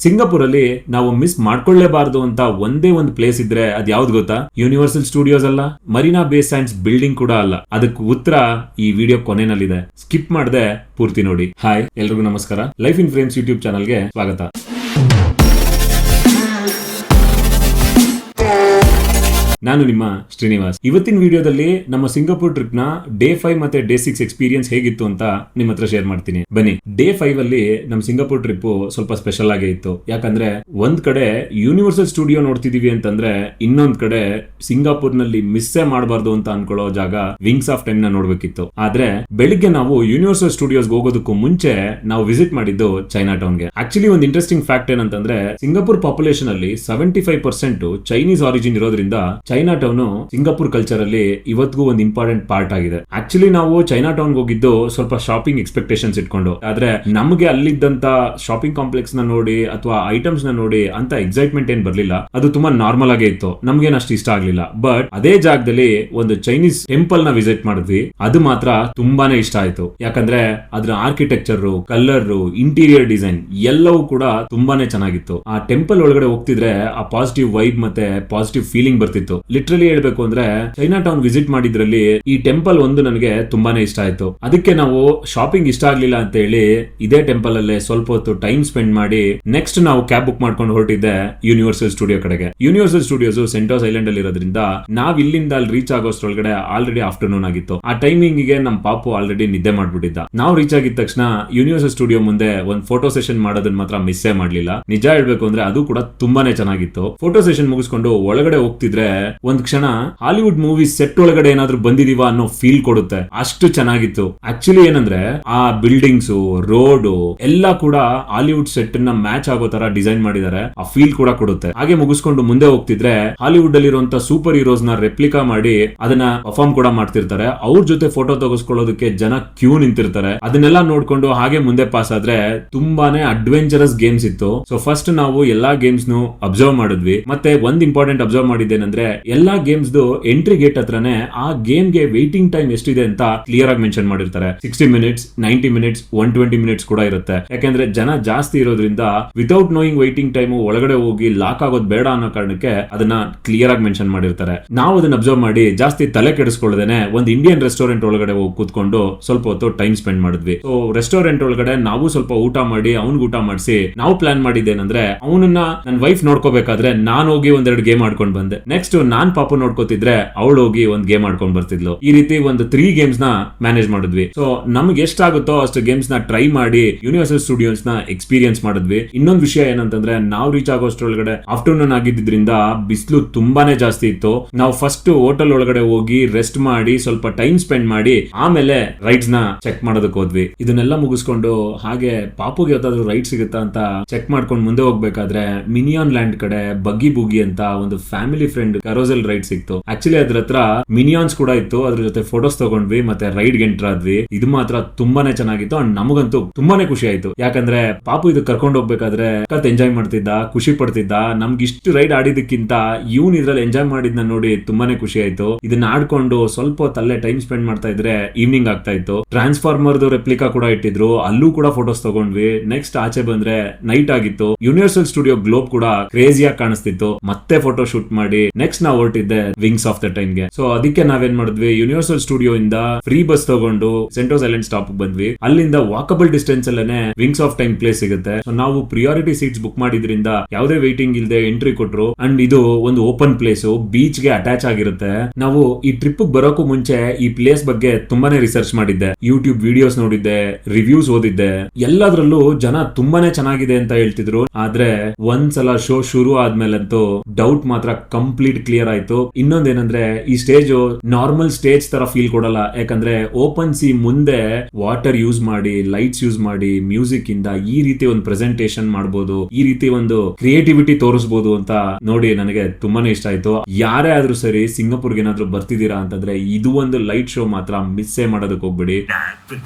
Singapore ಅಲ್ಲಿ ನಾವು miss ಮಾಡ್ಕೊಳ್ಳೇಬಾರದು ಅಂತ ಒಂದೇ ಒಂದು ಪ್ಲೇಸ್ ಇದ್ರೆ ಅದ್ ಯಾವ್ದು ಗೊತ್ತಾ? ಯೂನಿವರ್ಸಲ್ ಸ್ಟುಡಿಯೋಸ್ ಅಲ್ಲ, ಮರೀನಾ ಬೇ ಸ್ಯಾಂಡ್ಸ್ ಬಿಲ್ಡಿಂಗ್ ಕೂಡ ಅಲ್ಲ. ಅದಕ್ಕೆ ಉತ್ತರ ಈ ವಿಡಿಯೋ ಕೊನೆನಲ್ಲಿದೆ. ಸ್ಕಿಪ್ ಮಾಡದೆ ಪೂರ್ತಿ ನೋಡಿ. ಹಾಯ್, ಎಲ್ರಿಗೂ ನಮಸ್ಕಾರ. ಲೈಫ್ ಇನ್ ಫ್ರೇಮ್ಸ್ ಯೂಟ್ಯೂಬ್ ಚಾನಲ್ಗೆ ಸ್ವಾಗತ. ನಾನು ನಿಮ್ಮ ಶ್ರೀನಿವಾಸ್. ಇವತ್ತಿನ ವಿಡಿಯೋದಲ್ಲಿ ನಮ್ಮ ಸಿಂಗಾಪುರ್ ಟ್ರಿಪ್ ನ ಡೇ 5 ಮತ್ತೆ ಡೇ 6 ಎಕ್ಸ್ಪೀರಿಯನ್ಸ್ ಹೇಗಿತ್ತು ಅಂತ ನಿಮ್ಮ ಹತ್ರ ಶೇರ್ ಮಾಡ್ತೀನಿ. ಬನ್ನಿ. ಡೇ 5 ಅಲ್ಲಿ ನಮ್ಮ ಸಿಂಗಾಪುರ್ ಟ್ರಿಪ್ ಸ್ವಲ್ಪ ಸ್ಪೆಷಲ್ ಆಗೇ ಇತ್ತು. ಯಾಕಂದ್ರೆ ಒಂದ್ ಕಡೆ ಯೂನಿವರ್ಸಲ್ ಸ್ಟುಡಿಯೋ ನೋಡ್ತಿದೀವಿ ಅಂತಂದ್ರೆ, ಇನ್ನೊಂದ್ ಕಡೆ ಸಿಂಗಾಪುರ್ ನಲ್ಲಿ ಮಿಸ್ಸೇ ಮಾಡಬಾರ್ದು ಅಂತ ಅನ್ಕೊಳ್ಳೋ ಜಾಗ ವಿಂಗ್ಸ್ ಆಫ್ ಟೈಮ್ ನ ನೋಡ್ಬೇಕಿತ್ತು. ಆದ್ರೆ ಬೆಳಿಗ್ಗೆ ನಾವು ಯೂನಿವರ್ಸಲ್ ಸ್ಟುಡಿಯೋಸ್ ಹೋಗೋದಕ್ಕೂ ಮುಂಚೆ ನಾವು ವಿಸಿಟ್ ಮಾಡಿದ್ದು ಚೈನಾ ಟೌನ್ ಗೆ. ಆಕ್ಚುಲಿ ಒಂದು ಇಂಟ್ರೆಸ್ಟಿಂಗ್ ಫ್ಯಾಕ್ಟ್ ಏನಂತಂದ್ರೆ, ಸಿಂಗಾಪುರ್ ಪಾಪ್ಯುಲೇಷನ್ ಅಲ್ಲಿ 75% ಚೈನೀಸ್ ಆರಿಜಿನ್ ಇರೋದ್ರಿಂದ ಚೈನಾ ಟೌನ್ ಸಿಂಗಾಪುರ್ ಕಲ್ಚರ್ ಅಲ್ಲಿ ಇವತ್ತಿಗೂ ಒಂದು ಇಂಪಾರ್ಟೆಂಟ್ ಪಾರ್ಟ್ ಆಗಿದೆ. ಆಕ್ಚುಲಿ ನಾವು ಚೈನಾ ಟೌನ್ ಹೋಗಿದ್ದು ಸ್ವಲ್ಪ ಶಾಪಿಂಗ್ ಎಕ್ಸ್ಪೆಕ್ಟೇಷನ್ಸ್ ಇಟ್ಕೊಂಡು. ಆದ್ರೆ ನಮಗೆ ಅಲ್ಲಿದ್ದಂತ ಶಾಪಿಂಗ್ ಕಾಂಪ್ಲೆಕ್ಸ್ ನ ನೋಡಿ ಅಥವಾ ಐಟಮ್ಸ್ ನ ನೋಡಿ ಅಂತ ಎಕ್ಸೈಟ್ಮೆಂಟ್ ಏನ್ ಬರ್ಲಿಲ್ಲ. ಅದು ತುಂಬಾ ನಾರ್ಮಲ್ ಆಗೇ ಇತ್ತು. ನಮ್ಗೇನ್ ಅಷ್ಟು ಇಷ್ಟ ಆಗ್ಲಿಲ್ಲ. ಬಟ್ ಅದೇ ಜಾಗದಲ್ಲಿ ಒಂದು ಚೈನೀಸ್ ಟೆಂಪಲ್ ನ ವಿಸಿಟ್ ಮಾಡಿದ್ವಿ. ಅದು ಮಾತ್ರ ತುಂಬಾನೇ ಇಷ್ಟ ಆಯ್ತು. ಯಾಕಂದ್ರೆ ಅದ್ರ ಆರ್ಕಿಟೆಕ್ಚರ್, ಕಲರ್, ಇಂಟೀರಿಯರ್ ಡಿಸೈನ್ ಎಲ್ಲವೂ ಕೂಡ ತುಂಬಾನೇ ಚೆನ್ನಾಗಿತ್ತು. ಆ ಟೆಂಪಲ್ ಒಳಗಡೆ ಹೋಗ್ತಿದ್ರೆ ಆ ಪಾಸಿಟಿವ್ ವೈಬ್ ಮತ್ತೆ ಪಾಸಿಟಿವ್ ಫೀಲಿಂಗ್ ಬರ್ತಿತ್ತು. ಲಿಟ್ರಲಿ ಹೇಳ್ಬೇಕು ಅಂದ್ರೆ ಚೈನಾ ಟೌನ್ ವಿಸಿಟ್ ಮಾಡಿದ್ರಲ್ಲಿ ಈ ಟೆಂಪಲ್ ಒಂದು ನನಗೆ ತುಂಬಾನೇ ಇಷ್ಟ ಆಯ್ತು. ಅದಕ್ಕೆ ನಾವು ಶಾಪಿಂಗ್ ಇಷ್ಟ ಆಗ್ಲಿಲ್ಲ ಅಂತ ಹೇಳಿ ಇದೇ ಟೆಂಪಲ್ ಅಲ್ಲೇ ಸ್ವಲ್ಪ ಹೊತ್ತು ಟೈಮ್ ಸ್ಪೆಂಡ್ ಮಾಡಿ ನೆಕ್ಸ್ಟ್ ನಾವು ಕ್ಯಾಬ್ ಬುಕ್ ಮಾಡ್ಕೊಂಡು ಹೊರಟಿದ್ದೆ ಯೂನಿವರ್ಸಲ್ ಸ್ಟುಡಿಯೋ ಕಡೆಗೆ. ಯೂನಿವರ್ಸಲ್ ಸ್ಟುಡಿಯೋಸ್ ಸೆಂಟೋಸ್ ಐಲ್ಯಾಂಡ್ ಅಲ್ಲಿ ಇರೋದ್ರಿಂದ ನಾವ್ ಇಲ್ಲಿಂದ ಅಲ್ಲಿ ರೀಚ್ ಆಗೋಷ್ಟ್ರೊಳಗಡೆ ಆಲ್ರೆಡಿ ಆಫ್ಟರ್ನೂನ್ ಆಗಿತ್ತು. ಆ ಟೈಮಿಂಗ್ ಗೆ ನಮ್ ಪಾಪು ಆಲ್ರೆಡಿ ನಿದ್ದೆ ಮಾಡ್ಬಿಟ್ಟಿದ್ದ. ನಾವು ರೀಚ್ ಆಗಿದ ತಕ್ಷಣ ಯೂನಿವರ್ಸಲ್ ಸ್ಟುಡಿಯೋ ಮುಂದೆ ಒಂದು ಫೋಟೋ ಸೆಷನ್ ಮಾಡೋದನ್ನ ಮಾತ್ರ ಮಿಸ್ಸೇ ಮಾಡ್ಲಿಲ್ಲ. ನಿಜ ಹೇಳ್ಬೇಕು ಅಂದ್ರೆ ಅದು ಕೂಡ ತುಂಬಾನೇ ಚೆನ್ನಾಗಿತ್ತು. ಫೋಟೋ ಸೆಷನ್ ಮುಗಿಸ್ಕೊಂಡು ಒಳಗಡೆ ಹೋಗ್ತಿದ್ರೆ ಒಂದ್ ಕ್ಷಣ ಹಾಲಿವುಡ್ ಮೂವಿ ಸೆಟ್ ಒಳಗಡೆ ಏನಾದ್ರೂ ಬಂದಿದೀವಾ ಅನ್ನೋ ಫೀಲ್ ಕೊಡುತ್ತೆ. ಅಷ್ಟು ಚೆನ್ನಾಗಿತ್ತು. ಆಕ್ಚುಲಿ ಏನಂದ್ರೆ ಆ ಬಿಲ್ಡಿಂಗ್ಸ್, ರೋಡ್ ಎಲ್ಲ ಕೂಡ ಹಾಲಿವುಡ್ ಸೆಟ್ ನ ಮ್ಯಾಚ್ ಆಗೋ ತರ ಡಿಸೈನ್ ಮಾಡಿದ್ದಾರೆ. ಆ ಫೀಲ್ ಕೂಡ ಕೊಡುತ್ತೆ. ಹಾಗೆ ಮುಗಿಸ್ಕೊಂಡು ಮುಂದೆ ಹೋಗ್ತಿದ್ರೆ ಹಾಲಿವುಡ್ ಅಲ್ಲಿರುವಂತ ಸೂಪರ್ ಹೀರೋಸ್ ನ ರೆಪ್ಲಿಕಾ ಮಾಡಿ ಅದನ್ನ ಪರ್ಫಾರ್ಮ್ ಕೂಡ ಮಾಡ್ತಿರ್ತಾರೆ. ಅವ್ರ ಜೊತೆ ಫೋಟೋ ತೆಗೆಸ್ಕೊಳ್ಳೋದಕ್ಕೆ ಜನ ಕ್ಯೂ ನಿಂತಿರ್ತಾರೆ. ಅದನ್ನೆಲ್ಲ ನೋಡ್ಕೊಂಡು ಹಾಗೆ ಮುಂದೆ ಪಾಸ್ ಆದ್ರೆ ತುಂಬಾನೇ ಅಡ್ವೆಂಚರಸ್ ಗೇಮ್ಸ್ ಇತ್ತು. ಸೊ ಫಸ್ಟ್ ನಾವು ಎಲ್ಲಾ ಗೇಮ್ಸ್ ನು ಅಬ್ಸರ್ವ್ ಮಾಡಿದ್ವಿ. ಮತ್ತೆ ಒಂದ್ ಇಂಪಾರ್ಟೆಂಟ್ ಅಬ್ಸರ್ವ್ ಮಾಡಿದ್ದೇನೆಂದ್ರೆ, ಎಲ್ಲಾ ಗೇಮ್ಸ್ ಎಂಟ್ರಿ ಗೇಟ್ ಹತ್ರನೇ ಆ ಗೇಮ್ ಗೆ ವೇಟಿಂಗ್ ಟೈಮ್ ಎಷ್ಟಿದೆ ಅಂತ ಕ್ಲಿಯರ್ ಆಗಿ ಮೆನ್ಷನ್ ಮಾಡಿರ್ತಾರೆ. 60 ಮಿನಿಟ್ಸ್, 90 ಮಿನಿಟ್ಸ್, 120 ಮಿನಿಟ್ಸ್ ಕೂಡ ಇರುತ್ತೆ. ಯಾಕಂದ್ರೆ ಜನ ಜಾಸ್ತಿ ಇರೋದ್ರಿಂದ ವಿತೌಟ್ ನೋಯಿಂಗ್ ವೇಟಿಂಗ್ ಟೈಮ್ ಒಳಗಡೆ ಹೋಗಿ ಲಾಕ್ ಆಗೋದು ಬೇಡ ಅನ್ನೋ ಕಾರಣಕ್ಕೆ ಅದನ್ನ ಕ್ಲಿಯರ್ ಆಗಿ ಮೆನ್ಷನ್ ಮಾಡಿರ್ತಾರೆ. ನಾವು ಅದನ್ನ ಅಬ್ಸರ್ವ್ ಮಾಡಿ ಜಾಸ್ತಿ ತಲೆ ಕೆಡಿಸ್ಕೊಳ್ಳದೇನೆ ಒಂದು ಇಂಡಿಯನ್ ರೆಸ್ಟೋರೆಂಟ್ ಒಳಗಡೆ ಹೋಗಿ ಕೂತ್ಕೊಂಡು ಸ್ವಲ್ಪ ಹೊತ್ತು ಟೈಮ್ ಸ್ಪೆಂಡ್ ಮಾಡಿದ್ವಿ. ಸೊ ರೆಸ್ಟೋರೆಂಟ್ ಒಳಗಡೆ ನಾವು ಸ್ವಲ್ಪ ಊಟ ಮಾಡಿ ಅವ್ನಿಗೆ ಊಟ ಮಾಡಿಸಿ ನಾವು ಪ್ಲಾನ್ ಮಾಡಿದ್ದೇನಂದ್ರೆ, ಅವನನ್ನ ನನ್ನ ವೈಫ್ ನೋಡ್ಕೋಬೇಕಾದ್ರೆ ನಾನು ಹೋಗಿ ಒಂದೆರಡು ಗೇಮ್ ಆಡ್ಕೊಂಡು ಬಂದೆ. ನೆಕ್ಸ್ಟ್ ನಾನ್ ಪಾಪು ನೋಡ್ಕೋತಿದ್ರೆ ಅವಳು ಹೋಗಿ ಒಂದ್ ಗೇಮ್ ಆಡ್ಕೊಂಡ್ ಬರ್ತಿದ್ಲು. ಈ ರೀತಿ ಒಂದು 3 ಗೇಮ್ಸ್ ನ ಮ್ಯಾನೇಜ್ ಮಾಡಿದ್ವಿ. ಸೊ ನಮ್ಗೆ ಎಷ್ಟಾಗುತ್ತೋ ಅಷ್ಟು ಗೇಮ್ಸ್ ನ ಟ್ರೈ ಮಾಡಿ ಯೂನಿವರ್ಸಲ್ ಸ್ಟುಡಿಯೋಸ್ ನ ಎಕ್ಸ್ಪೀರಿಯನ್ಸ್ ಮಾಡಿದ್ವಿ. ಇನ್ನೊಂದು ವಿಷಯ ಏನಂತಂದ್ರೆ, ನಾವು ರೀಚ್ ಆಗೋಷ್ಟ್ರೊಳಗಡೆ ಆಫ್ಟರ್ನೂನ್ ಆಗಿದ್ದರಿಂದ ಬಿಸಿಲು ತುಂಬಾನೇ ಜಾಸ್ತಿ ಇತ್ತು. ನಾವು ಫಸ್ಟ್ ಹೋಟೆಲ್ ಒಳಗಡೆ ಹೋಗಿ ರೆಸ್ಟ್ ಮಾಡಿ ಸ್ವಲ್ಪ ಟೈಮ್ ಸ್ಪೆಂಡ್ ಮಾಡಿ ಆಮೇಲೆ ರೈಡ್ಸ್ ನ ಚೆಕ್ ಮಾಡೋದಕ್ಕೆ ಹೋದ್ವಿ. ಇದನ್ನೆಲ್ಲ ಮುಗಿಸ್ಕೊಂಡು ಹಾಗೆ ಪಾಪುಗೆ ಯಾವ್ದಾದ್ರು ರೈಡ್ ಸಿಗುತ್ತಾ ಅಂತ ಚೆಕ್ ಮಾಡ್ಕೊಂಡು ಮುಂದೆ ಹೋಗ್ಬೇಕಾದ್ರೆ ಮಿನಿಯಾನ್ ಲ್ಯಾಂಡ್ ಕಡೆ ಬಗ್ಗಿ ಬುಗಿ ಅಂತ ಒಂದು ಫ್ಯಾಮಿಲಿ ಫ್ರೆಂಡ್ ಕರೋಸೆಲ್ ರೈಡ್ ಸಿಕ್ತು. ಆಕ್ಚುಲಿ ಅದ್ರ ಹತ್ರ ಮಿನಿಯಾನ್ಸ್ ಕೂಡ ಇತ್ತು. ಅದ್ರ ಜೊತೆ ಫೋಟೋಸ್ ತಗೊಂಡ್ವಿ ಮತ್ತೆ ರೈಡ್ ಗೆ ಎಂಟರ್ ಆದ್ವಿ. ಇದು ಮಾತ್ರ ತುಂಬಾನೇ ಚೆನ್ನಾಗಿತ್ತು. ಅಂಡ್ ನಮಗಂತೂ ತುಂಬಾನೇ ಖುಷಿ ಆಯ್ತು. ಯಾಕಂದ್ರೆ ಪಾಪು ಇದು ಕರ್ಕೊಂಡು ಹೋಗ್ಬೇಕಾದ್ರೆ ಎಂಜಾಯ್ ಮಾಡ್ತಿದ್ದ, ಖುಷಿ ಪಡ್ತಿದ್ದ. ನಮ್ಗೆ ಇಷ್ಟು ರೈಡ್ ಆಡಿದಕ್ಕಿಂತ ಇವನ್ ಇದ್ರಲ್ಲಿ ಎಂಜಾಯ್ ಮಾಡಿದ್ನ ನೋಡಿ ತುಂಬಾನೇ ಖುಷಿ ಆಯ್ತು. ಇದನ್ನ ಆಡ್ಕೊಂಡು ಸ್ವಲ್ಪ ಹೊತ್ತಲ್ಲೇ ಟೈಮ್ ಸ್ಪೆಂಡ್ ಮಾಡ್ತಾ ಇದ್ರೆ ಈವ್ನಿಂಗ್ ಆಗ್ತಾ ಇತ್ತು. ಟ್ರಾನ್ಸ್ಫಾರ್ಮರ್ ರೆಪ್ಲಿಕಾ ಕೂಡ ಇಟ್ಟಿದ್ರು, ಅಲ್ಲೂ ಕೂಡ ಫೋಟೋಸ್ ತಗೊಂಡ್ವಿ. ನೆಕ್ಸ್ಟ್ ಆಚೆ ಬಂದ್ರೆ ನೈಟ್ ಆಗಿತ್ತು. ಯೂನಿವರ್ಸಲ್ ಸ್ಟುಡಿಯೋ ಗ್ಲೋಬ್ ಕೂಡ ಕ್ರೇಜಿಯಾಗಿ ಕಾಣಿಸ್ತಿತ್ತು. ಮತ್ತೆ ಫೋಟೋ ಶೂಟ್ ಮಾಡಿ ನೆಕ್ಸ್ಟ್ ನಾವು ಹೊರಟಿದ್ದೆ ವಿಂಗ್ಸ್ ಆಫ್ ದ ಟೈಮ್ ಗೆ. ಸೊ ಅದಕ್ಕೆ ನಾವೇನ್ ಮಾಡಿದ್ವಿ, ಯೂನಿವರ್ಸಲ್ ಸ್ಟುಡಿಯೋ ಇಂದ ಫ್ರೀ ಬಸ್ ತಗೊಂಡು ಸೆಂಟೋಸ್ ಐಲ್ಯಾಂಡ್ ಸ್ಟಾಪ್ ಬಂದ್ವಿ. ಅಲ್ಲಿಂದ ವಾಕಬಲ್ ಡಿಸ್ಟೆನ್ಸ್ ಅಲ್ಲೇನೆ ವಿಂಗ್ಸ್ ಆಫ್ ಟೈಮ್ ಪ್ಲೇಸ್ ಸಿಗುತ್ತೆ. ಸೊ ನಾವು ಪ್ರಿಯಾರಿಟಿ ಸೀಟ್ಸ್ ಬುಕ್ ಮಾಡಿದ್ರಿಂದ ಯಾವುದೇ ವೇಟಿಂಗ್ ಇಲ್ಲದೆ ಎಂಟ್ರಿ ಕೊಟ್ರು. ಅಂಡ್ ಇದು ಒಂದು ಓಪನ್ ಪ್ಲೇಸ್, ಬೀಚ್ ಗೆ ಅಟ್ಯಾಚ್ ಆಗಿರುತ್ತೆ. ನಾವು ಈ ಟ್ರಿಪ್ ಬರೋಕು ಮುಂಚೆ ಈ ಪ್ಲೇಸ್ ಬಗ್ಗೆ ತುಂಬಾನೇ ರಿಸರ್ಚ್ ಮಾಡಿದ್ದೆ. ಯೂಟ್ಯೂಬ್ ವಿಡಿಯೋಸ್ ನೋಡಿದ್ದೆ, ರಿವ್ಯೂಸ್ ಓದಿದ್ದೆ. ಎಲ್ಲದರಲ್ಲೂ ಜನ ತುಂಬಾನೇ ಚೆನ್ನಾಗಿದೆ ಅಂತ ಹೇಳ್ತಿದ್ರು. ಆದ್ರೆ ಒಂದ್ಸಲ ಶೋ ಶುರು ಆದ್ಮೇಲಂತೂ ಡೌಟ್ ಮಾತ್ರ ಕಂಪ್ಲೀಟ್ ಕ್ಲಿಯರ್ ಆಯ್ತು. ಇನ್ನೊಂದೇನಂದ್ರೆ, ಈ ಸ್ಟೇಜ್ ನಾರ್ಮಲ್ ಸ್ಟೇಜ್ ತರ ಫೀಲ್ ಕೊಡಲ್ಲ. ಯಾಕಂದ್ರೆ ಓಪನ್ ಸಿ ಮುಂದೆ ವಾಟರ್ ಯೂಸ್ ಮಾಡಿ, ಲೈಟ್ಸ್ ಯೂಸ್ ಮಾಡಿ, ಮ್ಯೂಸಿಕ್ ಇಂದ ಈ ರೀತಿ ಒಂದು ಪ್ರೆಸೆಂಟೇಶನ್ ಮಾಡಬಹುದು, ಈ ರೀತಿ ಒಂದು ಕ್ರಿಯೇಟಿವಿಟಿ ತೋರಿಸಬಹುದು ಅಂತ ನೋಡಿ ನನಗೆ ತುಂಬಾನೇ ಇಷ್ಟ ಆಯ್ತು. ಯಾರೇ ಆದ್ರೂ ಸರಿ ಸಿಂಗಾಪುರ್ಗೆ ಏನಾದ್ರೂ ಬರ್ತಿದ್ದೀರಾ ಅಂತಂದ್ರೆ ಇದು ಒಂದು ಲೈಟ್ ಶೋ ಮಾತ್ರ ಮಿಸ್ಸೇ ಮಾಡೋದಕ್ಕೆ ಹೋಗ್ಬಿಡಿ.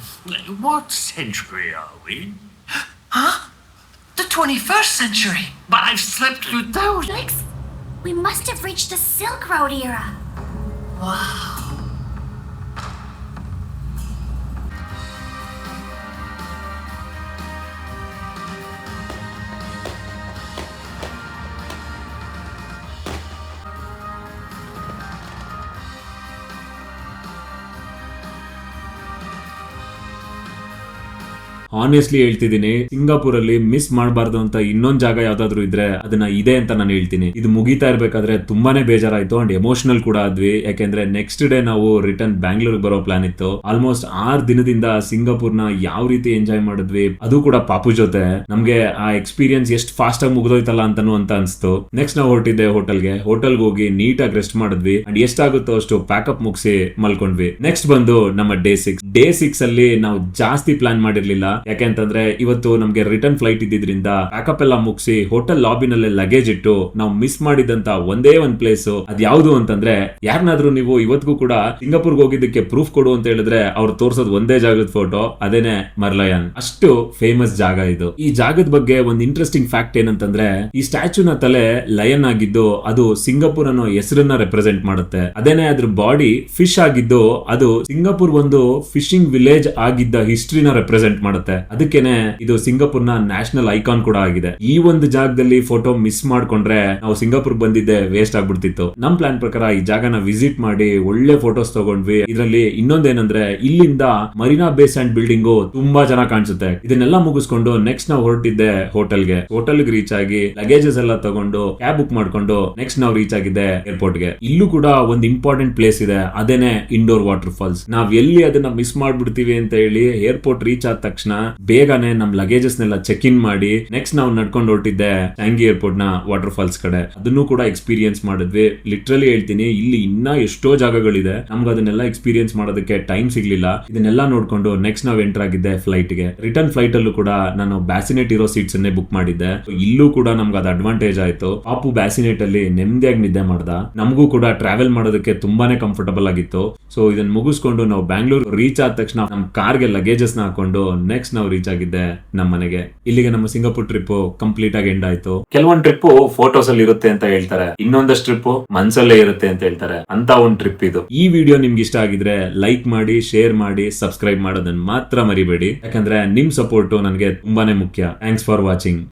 What century are we? Huh? The 21st century. But I've slept through those. Lex, we must have reached the Silk Road era. Wow. Honestly ಹೇಳ್ತಿದ್ದೀನಿ, ಸಿಂಗಾಪುರ್ ಅಲ್ಲಿ ಮಿಸ್ ಮಾಡಬಾರ್ದು ಅಂತ ಇನ್ನೊಂದ್ ಜಾಗ ಯಾವ್ದಾದ್ರು ಇದ್ರೆ ಅದನ್ನ ಇದೆ ಅಂತ ನಾನು ಹೇಳ್ತೀನಿ. ಇದು ಮುಗಿತಾ ಇರ್ಬೇಕಾದ್ರೆ ತುಂಬಾನೇ ಬೇಜಾರಾಯ್ತು ಅಂಡ್ ಎಮೋಷನಲ್ ಕೂಡ ಆದ್ವಿ. ಯಾಕೆಂದ್ರೆ ನೆಕ್ಸ್ಟ್ ಡೇ ನಾವು ರಿಟರ್ನ್ ಬ್ಯಾಂಗ್ಳೂರ್ ಬರೋ ಪ್ಲಾನ್ ಇತ್ತು. ಆಲ್ಮೋಸ್ಟ್ 6 ದಿನದಿಂದ ಸಿಂಗಾಪುರ್ ನ ಯಾವ ರೀತಿ ಎಂಜಾಯ್ ಮಾಡಿದ್ವಿ, ಅದು ಕೂಡ ಪಾಪು ಜೊತೆ. ನಮ್ಗೆ ಆ ಎಕ್ಸ್ಪೀರಿಯನ್ಸ್ ಎಷ್ಟು ಫಾಸ್ಟ್ ಆಗಿ ಮುಗಿದೋಯ್ತಲ್ಲ ಅಂತ ಅನ್ಸ್ತು. ನೆಕ್ಸ್ಟ್ ನಾವು ಹೊರಟಿದ್ದೆ ಹೋಟೆಲ್ಗೆ ಹೋಗಿ ನೀಟಾಗಿ ರೆಸ್ಟ್ ಮಾಡಿದ್ವಿ ಅಂಡ್ ಎಷ್ಟಾಗುತ್ತೋ ಅಷ್ಟು ಪ್ಯಾಕಪ್ ಮುಗಿಸಿ ಮಲ್ಕೊಂಡ್ವಿ. ನೆಕ್ಸ್ಟ್ ಬಂದು ನಮ್ಮ ಡೇ 6 ಅಲ್ಲಿ ನಾವು ಜಾಸ್ತಿ ಪ್ಲಾನ್ ಮಾಡಿರ್ಲಿಲ್ಲ. ಯಾಕೆಂತಂದ್ರೆ ಇವತ್ತು ನಮ್ಗೆ ರಿಟರ್ನ್ ಫ್ಲೈಟ್ ಇದ್ದಿದ್ರಿಂದ ಪ್ಯಾಕಪ್ ಎಲ್ಲ ಮುಗಿಸಿ ಹೋಟೆಲ್ ಲಾಬಿನಲ್ಲೇ ಲಗೇಜ್ ಇಟ್ಟು ನಾವು ಮಿಸ್ ಮಾಡಿದಂತ ಒಂದೇ ಒಂದ್ ಪ್ಲೇಸ್ ಅದ್ ಯಾವ್ದು ಅಂತಂದ್ರೆ, ಯಾರನ್ನಾದ್ರೂ ನೀವು ಇವತ್ತಿಗೂ ಕೂಡ ಸಿಂಗಾಪುರ್ಗೆ ಹೋಗಿದ್ದಕ್ಕೆ ಪ್ರೂಫ್ ಕೊಡು ಅಂತ ಹೇಳಿದ್ರೆ ಅವ್ರು ತೋರ್ಸೋದು ಒಂದೇ ಜಾಗದ ಫೋಟೋ, ಅದೇನೆ ಮರ್ಲಯನ್. ಅಷ್ಟು ಫೇಮಸ್ ಜಾಗ ಇದು. ಈ ಜಾಗದ ಬಗ್ಗೆ ಒಂದು ಇಂಟ್ರೆಸ್ಟಿಂಗ್ ಫ್ಯಾಕ್ಟ್ ಏನಂತಂದ್ರೆ, ಈ ಸ್ಟ್ಯಾಚ್ಯೂನ ತಲೆ ಲಯನ್ ಆಗಿದ್ದು ಅದು ಸಿಂಗಾಪುರ್ ಅನ್ನೋ ಹೆಸರನ್ನ ರೆಪ್ರೆಸೆಂಟ್ ಮಾಡುತ್ತೆ. ಅದೇನೆ ಅದ್ರ ಬಾಡಿ ಫಿಶ್ ಆಗಿದ್ದು ಅದು ಸಿಂಗಾಪುರ್ ಒಂದು ಫಿಶಿಂಗ್ ವಿಲೇಜ್ ಆಗಿದ್ದ ಹಿಸ್ಟ್ರಿನ ರೆಪ್ರೆಸೆಂಟ್ ಮಾಡುತ್ತೆ. ಅದಕ್ಕೇನೆ ಇದು ಸಿಂಗಾಪುರ್ ನ ನ್ಯಾಷನಲ್ ಐಕಾನ್ ಕೂಡ ಆಗಿದೆ. ಈ ಒಂದು ಜಾಗದಲ್ಲಿ ಫೋಟೋ ಮಿಸ್ ಮಾಡ್ಕೊಂಡ್ರೆ ನಾವು ಸಿಂಗಾಪುರ್ ಬಂದಿದ್ದೆ ವೇಸ್ಟ್ ಆಗ್ಬಿಡ್ತಿತ್ತು. ನಮ್ ಪ್ಲಾನ್ ಪ್ರಕಾರ ಈ ಜಾಗನ ವಿಸಿಟ್ ಮಾಡಿ ಒಳ್ಳೆ ಫೋಟೋಸ್ ತಗೊಂಡ್ವಿ. ಇದರಲ್ಲಿ ಇನ್ನೊಂದೇನಂದ್ರೆ, ಇಲ್ಲಿಂದ ಮರೀನಾ ಬೇ ಸ್ಯಾಂಡ್ ಬಿಲ್ಡಿಂಗು ತುಂಬಾ ಚೆನ್ನಾಗಿ ಕಾಣಿಸುತ್ತೆ. ಇದನ್ನೆಲ್ಲ ಮುಗಿಸ್ಕೊಂಡು ನೆಕ್ಸ್ಟ್ ನಾವು ಹೊರಟಿದ್ದೆ ಹೋಟೆಲ್ಗೆ ರೀಚ್ ಆಗಿ ಲಗೇಜಸ್ ಎಲ್ಲ ತಗೊಂಡು ಕ್ಯಾಬ್ ಬುಕ್ ಮಾಡ್ಕೊಂಡು ನೆಕ್ಸ್ಟ್ ನಾವು ರೀಚ್ ಆಗಿದ್ದೆ ಏರ್ಪೋರ್ಟ್ಗೆ. ಇಲ್ಲೂ ಕೂಡ ಒಂದು ಇಂಪಾರ್ಟೆಂಟ್ ಪ್ಲೇಸ್ ಇದೆ, ಅದೇನೆ ಇಂಡೋರ್ ವಾಟರ್ ಫಾಲ್ಸ್. ನಾವ್ ಎಲ್ಲಿ ಅದನ್ನ ಮಿಸ್ ಮಾಡ್ಬಿಡ್ತೀವಿ ಅಂತ ಹೇಳಿ ಏರ್ಪೋರ್ಟ್ ರೀಚ್ ಆದ ತಕ್ಷಣ ಬೇಗನೆ ನಮ್ ಲಗೇಜಸ್ ನೆಲ್ಲ ಚೆಕ್ ಇನ್ ಮಾಡಿ ನೆಕ್ಸ್ಟ್ ನಾವು ನಡ್ಕೊಂಡು ಹೊರಟಿದ್ದೆ ಚಾಂಗಿ ಏರ್ಪೋರ್ಟ್ ನ ವಾಟರ್ ಫಾಲ್ಸ್ ಕಡೆ. ಅದನ್ನು ಕೂಡ ಎಕ್ಸ್ಪೀರಿಯನ್ಸ್ ಮಾಡಿದ್ವಿ. ಲಿಟ್ರಲಿ ಹೇಳ್ತೀನಿ, ಇಲ್ಲಿ ಇನ್ನ ಎಷ್ಟೋ ಜಾಗಗಳಿದೆ, ನಮ್ಗೆ ಅದನ್ನೆಲ್ಲ ಎಕ್ಸ್ಪೀರಿಯನ್ಸ್ ಮಾಡೋದಕ್ಕೆ ಟೈಮ್ ಸಿಗ್ಲಿಲ್ಲ. ಇದನ್ನೆಲ್ಲ ನೋಡ್ಕೊಂಡು ನೆಕ್ಸ್ಟ್ ನಾವು ಎಂಟರ್ ಆಗಿದ್ದೆ ಫ್ಲೈಟ್ಗೆ. ರಿಟರ್ನ್ ಫ್ಲೈಟ್ ಅಲ್ಲೂ ಕೂಡ ನಾನು ಬ್ಯಾಸಿನೇಟ್ ಇರೋ ಸೀಟ್ಸ್ ಅನ್ನೇ ಬುಕ್ ಮಾಡಿದ್ದೆ. ಇಲ್ಲೂ ಕೂಡ ನಮ್ಗೆ ಅದು ಅಡ್ವಾಂಟೇಜ್ ಆಯ್ತು. ಪಾಪು ಬ್ಯಾಸಿನೇಟ್ ಅಲ್ಲಿ ನೆಮ್ಮದಿಯಾಗಿ ನಿದ್ದೆ ಮಾಡ್ದ. ನಮಗೂ ಕೂಡ ಟ್ರಾವೆಲ್ ಮಾಡೋದಕ್ಕೆ ತುಂಬಾನೇ ಕಂಫರ್ಟಬಲ್ ಆಗಿತ್ತು. ಸೊ ಇದನ್ನ ಮುಗಿಸ್ಕೊಂಡು ನಾವು ಬ್ಯಾಂಗ್ಳೂರ್ ರೀಚ್ ಆದ ತಕ್ಷಣ ನಮ್ ಕಾರ್ಗೆ ಲಗೇಜಸ್ ನ ಹಾಕೊಂಡು ನೆಕ್ಸ್ಟ್ ನಾವು ರೀಚ್ ಆಗಿದ್ದೆ ನಮ್ಮ ಮನೆಗೆ. ಇಲ್ಲಿಗೆ ನಮ್ಮ ಸಿಂಗಾಪುರ್ ಟ್ರಿಪ್ ಕಂಪ್ಲೀಟ್ ಆಗಿ ಎಂಡ್ ಆಯ್ತು. ಕೆಲವೊಂದು ಟ್ರಿಪ್ ಫೋಟೋಸ್ ಅಲ್ಲಿ ಇರುತ್ತೆ ಅಂತ ಹೇಳ್ತಾರೆ, ಇನ್ನೊಂದಷ್ಟು ಟ್ರಿಪ್ ಮನ್ಸಲ್ಲೇ ಇರುತ್ತೆ ಅಂತ ಹೇಳ್ತಾರೆ. ಅಂತ ಒಂದು ಟ್ರಿಪ್ ಇದು. ಈ ವಿಡಿಯೋ ನಿಮ್ಗೆ ಇಷ್ಟ ಆಗಿದ್ರೆ ಲೈಕ್ ಮಾಡಿ, ಶೇರ್ ಮಾಡಿ, ಸಬ್ಸ್ಕ್ರೈಬ್ ಮಾಡೋದನ್ನ ಮಾತ್ರ ಮರಿಬೇಡಿ. ಯಾಕಂದ್ರೆ ನಿಮ್ ಸಪೋರ್ಟ್ ನನಗೆ ತುಂಬಾನೇ ಮುಖ್ಯ. Thanks for watching.